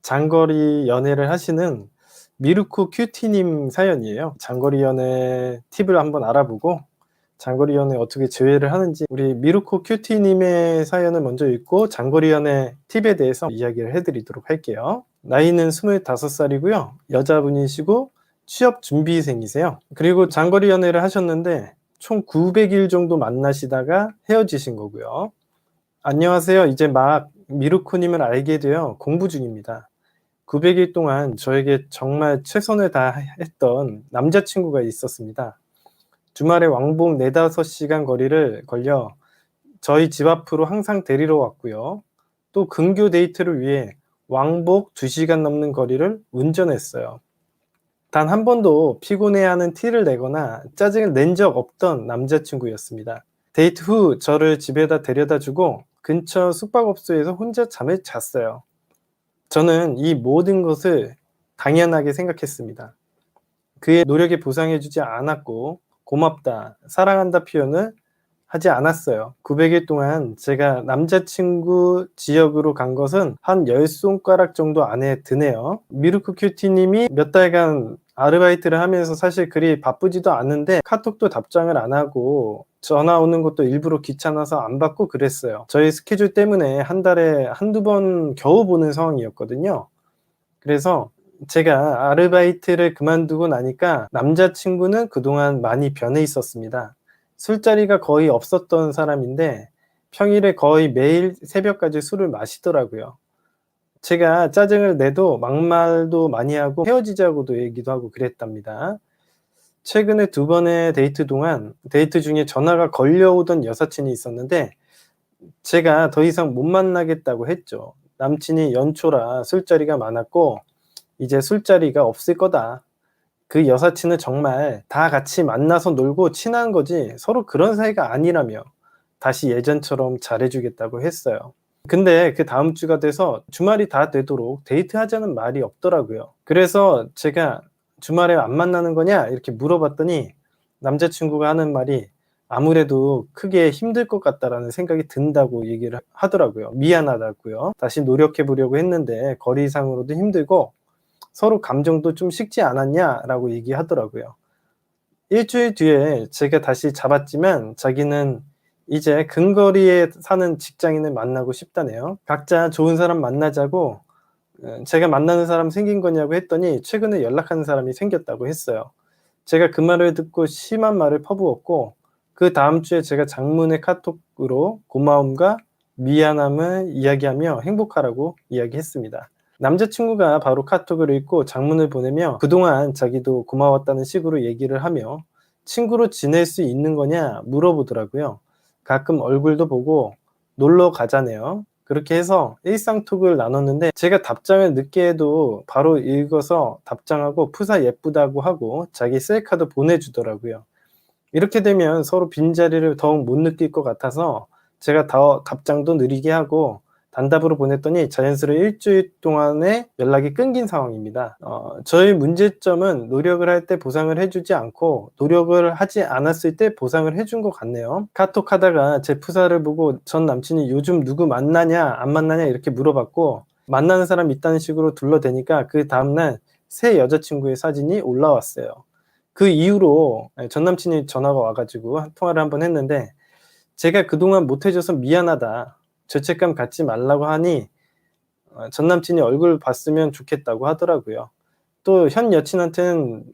장거리 연애를 하시는 미루코 큐티님 사연이에요. 장거리 연애 팁을 한번 알아보고 장거리 연애 어떻게 제외를 하는지 우리 미루코 큐티님의 사연을 먼저 읽고 장거리 연애 팁에 대해서 이야기를 해드리도록 할게요. 나이는 25살이고요. 여자분이시고 취업 준비생이세요. 그리고 장거리 연애를 하셨는데 총 900일 정도 만나시다가 헤어지신 거고요. 안녕하세요. 이제 막 미루코님을 알게 되어 공부 중입니다. 900일 동안 저에게 정말 최선을 다했던 남자친구가 있었습니다. 주말에 왕복 4~5시간 거리를 걸려 저희 집 앞으로 항상 데리러 왔고요. 또 근교 데이트를 위해 왕복 2시간 넘는 거리를 운전했어요. 단 한 번도 피곤해하는 티를 내거나 짜증을 낸 적 없던 남자친구였습니다. 데이트 후 저를 집에다 데려다 주고 근처 숙박업소에서 혼자 잠을 잤어요. 저는 이 모든 것을 당연하게 생각했습니다. 그의 노력에 보상해주지 않았고 고맙다, 사랑한다 표현을 하지 않았어요. 900일 동안 제가 남자친구 지역으로 간 것은 한 10손가락 정도 안에 드네요. 미루크 큐티님이 몇 달간 아르바이트를 하면서 사실 그리 바쁘지도 않은데 카톡도 답장을 안 하고 전화 오는 것도 일부러 귀찮아서 안 받고 그랬어요. 저희 스케줄 때문에 한 달에 한두 번 겨우 보는 상황이었거든요. 그래서 제가 아르바이트를 그만두고 나니까 남자친구는 그동안 많이 변해 있었습니다. 술자리가 거의 없었던 사람인데 평일에 거의 매일 새벽까지 술을 마시더라고요. 제가 짜증을 내도 막말도 많이 하고 헤어지자고도 얘기도 하고 그랬답니다. 최근에 2번의 데이트 동안 데이트 중에 전화가 걸려오던 여사친이 있었는데 제가 더 이상 못 만나겠다고 했죠. 남친이 연초라 술자리가 많았고 이제 술자리가 없을 거다. 그 여사친은 정말 다 같이 만나서 놀고 친한 거지 서로 그런 사이가 아니라며 다시 예전처럼 잘해주겠다고 했어요. 근데 그 다음 주가 돼서 주말이 다 되도록 데이트하자는 말이 없더라고요. 그래서 제가 주말에 안 만나는 거냐 이렇게 물어봤더니 남자친구가 하는 말이 아무래도 크게 힘들 것 같다라는 생각이 든다고 얘기를 하더라고요. 미안하다고요. 다시 노력해 보려고 했는데 거리상으로도 힘들고 서로 감정도 좀 식지 않았냐라고 얘기하더라고요. 일주일 뒤에 제가 다시 잡았지만 자기는 이제 근거리에 사는 직장인을 만나고 싶다네요. 각자 좋은 사람 만나자고 제가 만나는 사람 생긴 거냐고 했더니 최근에 연락하는 사람이 생겼다고 했어요. 제가 그 말을 듣고 심한 말을 퍼부었고 그 다음 주에 제가 장문의 카톡으로 고마움과 미안함을 이야기하며 행복하라고 이야기했습니다. 남자친구가 바로 카톡을 읽고 장문을 보내며 그동안 자기도 고마웠다는 식으로 얘기를 하며 친구로 지낼 수 있는 거냐 물어보더라고요. 가끔 얼굴도 보고 놀러 가자네요. 그렇게 해서 일상톡을 나눴는데 제가 답장을 늦게 해도 바로 읽어서 답장하고 푸사 예쁘다고 하고 자기 셀카도 보내주더라고요. 이렇게 되면 서로 빈자리를 더욱 못 느낄 것 같아서 제가 더 답장도 느리게 하고 단답으로 보냈더니 자연스레 일주일 동안에 연락이 끊긴 상황입니다. 저의 문제점은 노력을 할 때 보상을 해주지 않고 노력을 하지 않았을 때 보상을 해준 것 같네요. 카톡 하다가 제 푸사를 보고 전 남친이 요즘 누구 만나냐 안 만나냐 이렇게 물어봤고 만나는 사람 있다는 식으로 둘러대니까 그 다음날 새 여자친구의 사진이 올라왔어요. 그 이후로 전 남친이 전화가 와가지고 통화를 한번 했는데 제가 그동안 못해줘서 미안하다. 죄책감 갖지 말라고 하니 전 남친이 얼굴 봤으면 좋겠다고 하더라고요. 또 현 여친한테는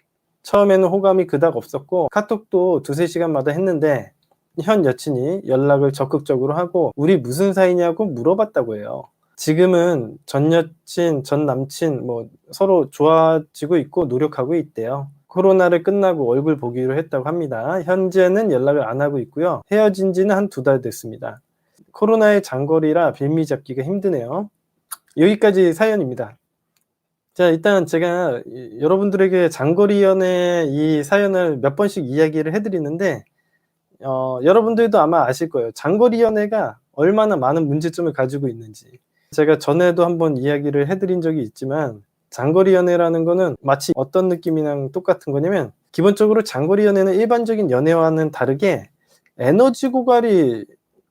처음에는 호감이 그닥 없었고 카톡도 2~3시간마다 했는데 현 여친이 연락을 적극적으로 하고 우리 무슨 사이냐고 물어봤다고 해요. 지금은 전 여친, 전 남친 뭐 서로 좋아지고 있고 노력하고 있대요. 코로나를 끝나고 얼굴 보기로 했다고 합니다. 현재는 연락을 안 하고 있고요. 헤어진 지는 한 2달 됐습니다. 코로나의 장거리라 빌미 잡기가 힘드네요. 여기까지 사연입니다. 자, 일단 제가 여러분들에게 장거리 연애 이 사연을 몇 번씩 이야기를 해드리는데 여러분들도 아마 아실 거예요. 장거리 연애가 얼마나 많은 문제점을 가지고 있는지. 제가 전에도 한번 이야기를 해드린 적이 있지만 장거리 연애라는 거는 마치 어떤 느낌이랑 똑같은 거냐면 기본적으로 장거리 연애는 일반적인 연애와는 다르게 에너지 고갈이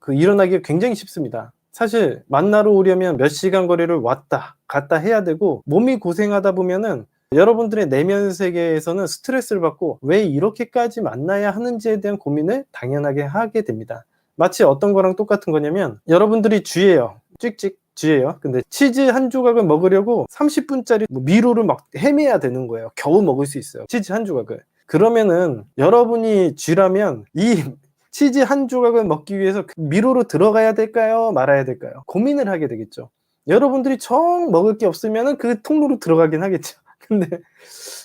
일어나기가 굉장히 쉽습니다. 사실 만나러 오려면 몇 시간 거리를 왔다 갔다 해야 되고 몸이 고생하다 보면은 여러분들의 내면 세계에서는 스트레스를 받고 왜 이렇게까지 만나야 하는지에 대한 고민을 당연하게 하게 됩니다. 마치 어떤 거랑 똑같은 거냐면 여러분들이 쥐예요. 찍찍 쥐예요. 근데 치즈 한 조각을 먹으려고 30분짜리 미로를 막 헤매야 되는 거예요. 겨우 먹을 수 있어요. 치즈 한 조각을. 그러면은 여러분이 쥐라면 이 치즈 한 조각을 먹기 위해서 그 미로로 들어가야 될까요? 말아야 될까요? 고민을 하게 되겠죠. 여러분들이 정 먹을 게 없으면은 그 통로로 들어가긴 하겠죠. 근데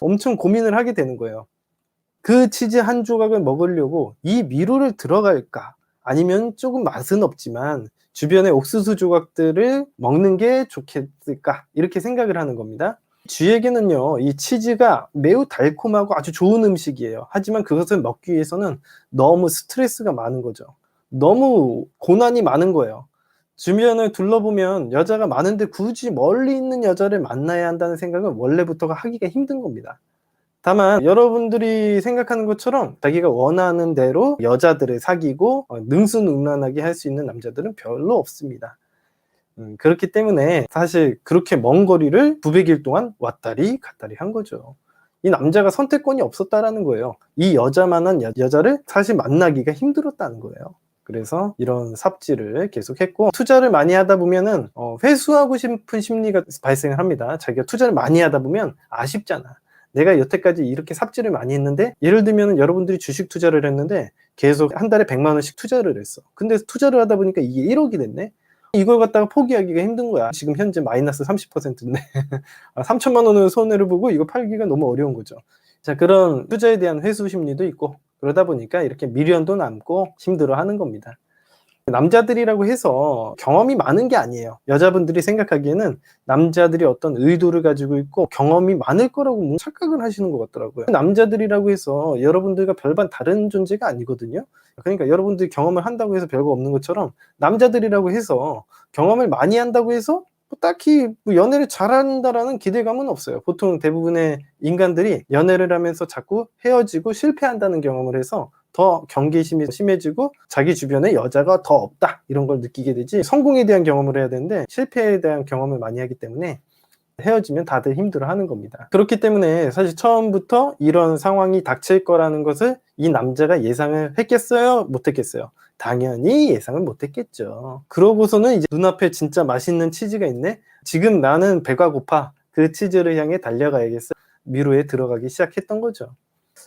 엄청 고민을 하게 되는 거예요. 그 치즈 한 조각을 먹으려고 이 미로를 들어갈까? 아니면 조금 맛은 없지만 주변의 옥수수 조각들을 먹는 게 좋겠을까? 이렇게 생각을 하는 겁니다. 쥐에게는요, 이 치즈가 매우 달콤하고 아주 좋은 음식이에요. 하지만 그것을 먹기 위해서는 너무 스트레스가 많은 거죠. 너무 고난이 많은 거예요. 주변을 둘러보면 여자가 많은데 굳이 멀리 있는 여자를 만나야 한다는 생각은 원래부터가 하기가 힘든 겁니다. 다만 여러분들이 생각하는 것처럼 자기가 원하는 대로 여자들을 사귀고 능수능란하게 할 수 있는 남자들은 별로 없습니다. 그렇기 때문에 사실 그렇게 먼 거리를 900일 동안 왔다리 갔다리 한 거죠. 이 남자가 선택권이 없었다라는 거예요. 이 여자만한 여자를 사실 만나기가 힘들었다는 거예요. 그래서 이런 삽질을 계속했고, 투자를 많이 하다 보면은 회수하고 싶은 심리가 발생을 합니다. 자기가 투자를 많이 하다 보면 아쉽잖아. 내가 여태까지 이렇게 삽질을 많이 했는데, 예를 들면 여러분들이 주식 투자를 했는데 계속 한 달에 100만 원씩 투자를 했어. 근데 투자를 하다 보니까 이게 1억이 됐네. 이걸 갖다가 포기하기가 힘든 거야. 지금 현재 마이너스 30%인데 3천만 원을 손해를 보고 이거 팔기가 너무 어려운 거죠. 자, 그런 투자에 대한 회수 심리도 있고, 그러다 보니까 이렇게 미련도 남고 힘들어하는 겁니다. 남자들이라고 해서 경험이 많은 게 아니에요. 여자분들이 생각하기에는 남자들이 어떤 의도를 가지고 있고 경험이 많을 거라고 착각을 하시는 것 같더라고요. 남자들이라고 해서 여러분들과 별반 다른 존재가 아니거든요. 그러니까 여러분들이 경험을 한다고 해서 별거 없는 것처럼 남자들이라고 해서 경험을 많이 한다고 해서 딱히 연애를 잘한다라는 기대감은 없어요. 보통 대부분의 인간들이 연애를 하면서 자꾸 헤어지고 실패한다는 경험을 해서 더 경계심이 심해지고 자기 주변에 여자가 더 없다 이런 걸 느끼게 되지, 성공에 대한 경험을 해야 되는데 실패에 대한 경험을 많이 하기 때문에 헤어지면 다들 힘들어하는 겁니다. 그렇기 때문에 사실 처음부터 이런 상황이 닥칠 거라는 것을 이 남자가 예상을 했겠어요? 못했겠어요? 당연히 예상을 못했겠죠. 그러고서는 이제 눈앞에 진짜 맛있는 치즈가 있네? 지금 나는 배가 고파. 그 치즈를 향해 달려가야겠어. 미로에 들어가기 시작했던 거죠.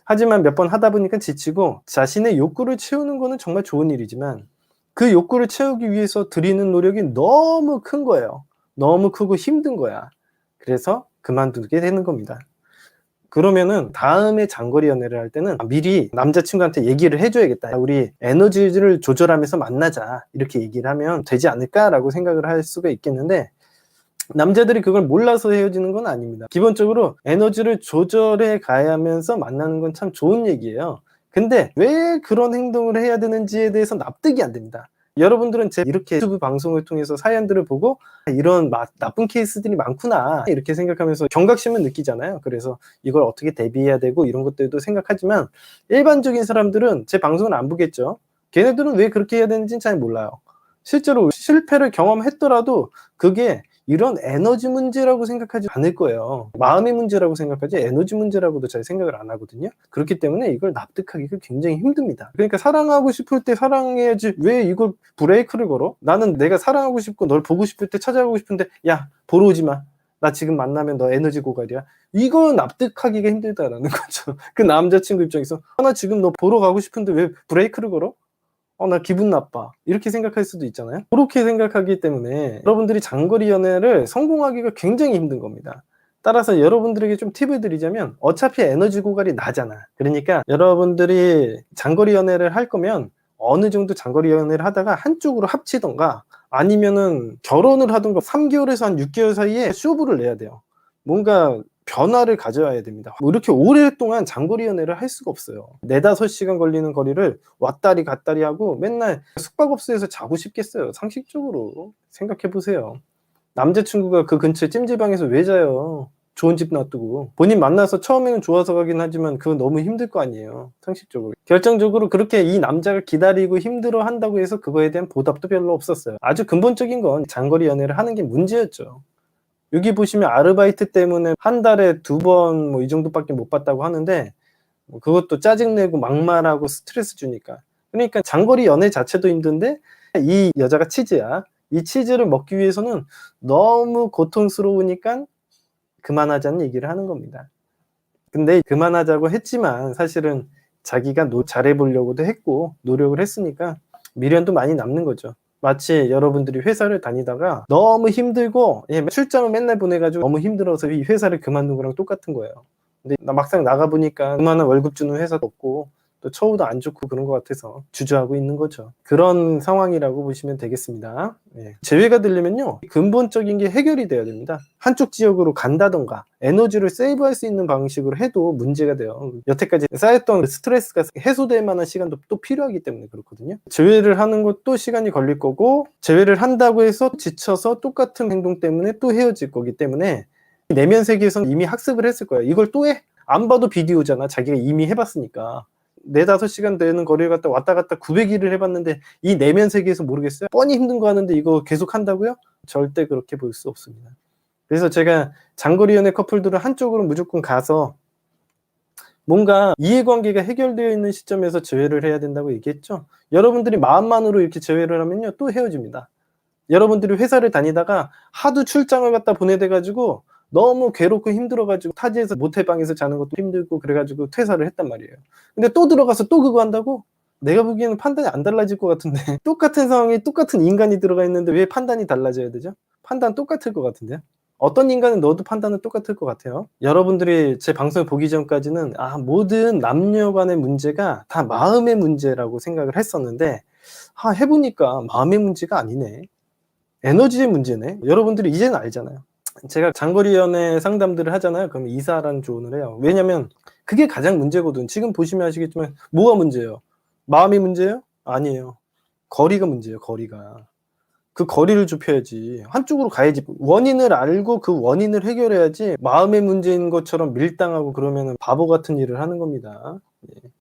하지만 몇 번 하다 보니까 지치고, 자신의 욕구를 채우는 거는 정말 좋은 일이지만 그 욕구를 채우기 위해서 들이는 노력이 너무 큰 거예요. 너무 크고 힘든 거야. 그래서 그만두게 되는 겁니다. 그러면은 다음에 장거리 연애를 할 때는 미리 남자친구한테 얘기를 해줘야겠다. 우리 에너지를 조절하면서 만나자. 이렇게 얘기를 하면 되지 않을까라고 생각을 할 수가 있겠는데, 남자들이 그걸 몰라서 헤어지는 건 아닙니다. 기본적으로 에너지를 조절해 가야면서 만나는 건 참 좋은 얘기예요. 근데 왜 그런 행동을 해야 되는지에 대해서 납득이 안 됩니다. 여러분들은 제 이렇게 유튜브 방송을 통해서 사연들을 보고 이런 나쁜 케이스들이 많구나 이렇게 생각하면서 경각심을 느끼잖아요. 그래서 이걸 어떻게 대비해야 되고 이런 것들도 생각하지만, 일반적인 사람들은 제 방송을 안 보겠죠. 걔네들은 왜 그렇게 해야 되는지는 잘 몰라요. 실제로 실패를 경험했더라도 그게 이런 에너지 문제라고 생각하지 않을 거예요. 마음의 문제라고 생각하지 에너지 문제라고도 잘 생각을 안 하거든요. 그렇기 때문에 이걸 납득하기가 굉장히 힘듭니다. 그러니까 사랑하고 싶을 때 사랑해야지 왜 이걸 브레이크를 걸어? 나는 내가 사랑하고 싶고 널 보고 싶을 때 찾아가고 싶은데 야, 보러 오지 마. 나 지금 만나면 너 에너지 고갈이야. 이거 납득하기가 힘들다라는 거죠. 그 남자친구 입장에서 나 지금 너 보러 가고 싶은데 왜 브레이크를 걸어? 나 기분 나빠. 이렇게 생각할 수도 있잖아요. 그렇게 생각하기 때문에 여러분들이 장거리 연애를 성공하기가 굉장히 힘든 겁니다. 따라서 여러분들에게 좀 팁을 드리자면, 어차피 에너지 고갈이 나잖아. 그러니까 여러분들이 장거리 연애를 할 거면 어느 정도 장거리 연애를 하다가 한쪽으로 합치던가 아니면은 결혼을 하던가 3개월에서 한 6개월 사이에 쇼부를 내야 돼요. 뭔가 변화를 가져와야 됩니다. 이렇게 오랫동안 장거리 연애를 할 수가 없어요. 4-5시간 걸리는 거리를 왔다리 갔다리 하고 맨날 숙박업소에서 자고 싶겠어요. 상식적으로 생각해 보세요. 남자친구가 그 근처에 찜질방에서 왜 자요? 좋은 집 놔두고. 본인 만나서 처음에는 좋아서 가긴 하지만 그건 너무 힘들 거 아니에요, 상식적으로. 결정적으로 그렇게 이 남자가 기다리고 힘들어한다고 해서 그거에 대한 보답도 별로 없었어요. 아주 근본적인 건 장거리 연애를 하는 게 문제였죠. 여기 보시면 아르바이트 때문에 한 달에 2번 뭐 이 정도밖에 못 받다고 하는데 뭐 그것도 짜증내고 막말하고 스트레스 주니까. 그러니까 장거리 연애 자체도 힘든데 이 여자가 치즈야. 이 치즈를 먹기 위해서는 너무 고통스러우니까 그만하자는 얘기를 하는 겁니다. 근데 그만하자고 했지만 사실은 자기가 잘해보려고도 했고 노력을 했으니까 미련도 많이 남는 거죠. 마치 여러분들이 회사를 다니다가 너무 힘들고 출장을 맨날 보내가지고 너무 힘들어서 이 회사를 그만둔 거랑 똑같은 거예요. 근데 막상 나가보니까 그만한 월급 주는 회사도 없고 또 처우도 안 좋고 그런 것 같아서 주저하고 있는 거죠. 그런 상황이라고 보시면 되겠습니다. 재회가 되려면요, 근본적인 게 해결이 돼야 됩니다. 한쪽 지역으로 간다던가 에너지를 세이브할 수 있는 방식으로 해도 문제가 돼요. 여태까지 쌓였던 스트레스가 해소될 만한 시간도 또 필요하기 때문에 그렇거든요. 재회를 하는 것도 시간이 걸릴 거고, 재회를 한다고 해서 지쳐서 똑같은 행동 때문에 또 헤어질 거기 때문에 내면 세계에서는 이미 학습을 했을 거예요. 이걸 또 해? 안 봐도 비디오잖아. 자기가 이미 해봤으니까. 4-5시간 되는 거리를 갔다 왔다 갔다 900일을 해봤는데 이 내면 세계에서 모르겠어요? 뻔히 힘든 거 하는데 이거 계속 한다고요? 절대 그렇게 볼 수 없습니다. 그래서 제가 장거리 연애 커플들은 한쪽으로 무조건 가서 뭔가 이해관계가 해결되어 있는 시점에서 재회를 해야 된다고 얘기했죠. 여러분들이 마음만으로 이렇게 재회를 하면요, 또 헤어집니다. 여러분들이 회사를 다니다가 하도 출장을 갖다 보내대 가지고 너무 괴롭고 힘들어 가지고 타지에서 모텔방에서 자는 것도 힘들고 그래 가지고 퇴사를 했단 말이에요. 근데 또 들어가서 또 그거 한다고? 내가 보기에는 판단이 안 달라질 것 같은데 똑같은 상황에 똑같은 인간이 들어가 있는데 왜 판단이 달라져야 되죠? 판단 똑같을 것 같은데요. 어떤 인간은 넣어도 판단은 똑같을 것 같아요. 여러분들이 제 방송을 보기 전까지는 모든 남녀 간의 문제가 다 마음의 문제라고 생각을 했었는데 해 보니까 마음의 문제가 아니네. 에너지의 문제네. 여러분들이 이제는 알잖아요. 제가 장거리 연애 상담들을 하잖아요. 그럼 이사라는 조언을 해요. 왜냐면 그게 가장 문제거든. 지금 보시면 아시겠지만 뭐가 문제예요? 마음이 문제예요? 아니에요. 거리가 문제예요, 거리가. 그 거리를 좁혀야지. 한쪽으로 가야지. 원인을 알고 그 원인을 해결해야지 마음의 문제인 것처럼 밀당하고 그러면은 바보 같은 일을 하는 겁니다.